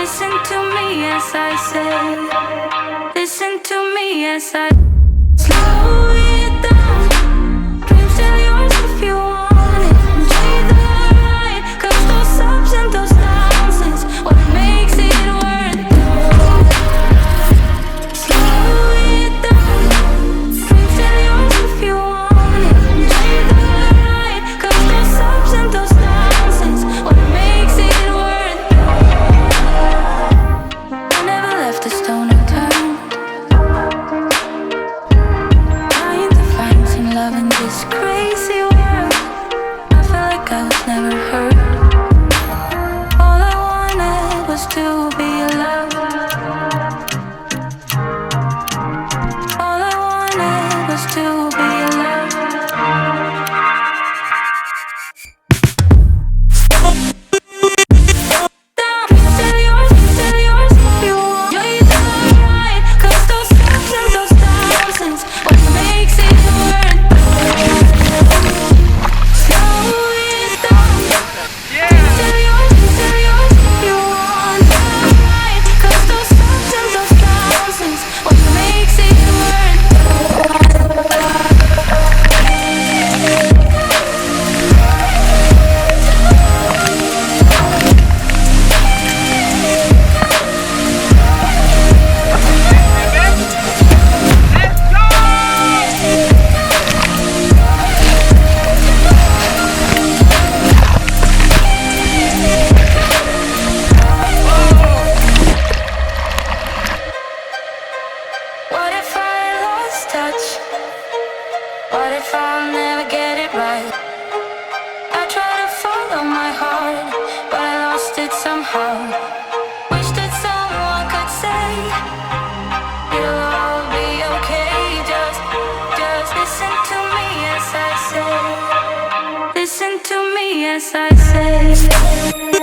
Listen to me as I say. Listen to me as I slow it down. Dreams still yours if you want it. Enjoy the ride, 'cause those ups and those downs is what makes it worth it. Slow it down. Dreams still yours if you want it. Enjoy the ride, 'cause those ups and those downs is what makes it worth it. I never left a stone unturned. Trying to find some love in this crazy world. I felt like I was never hurt. All I wanted was to be loved. All I wanted was to be loved. Still yours if you want. You're the right, 'cause those ups and those downs is what makes it worth it. Slow it down. Still yours if you want. You're the right, 'cause those ups and those downs is what makes it worth it. What if I lost touch? What if I'll never get it right? I try to follow my heart, but I lost it somehow. Wish that someone could say it'll all be okay. Just listen to me as I say. Listen to me as I say.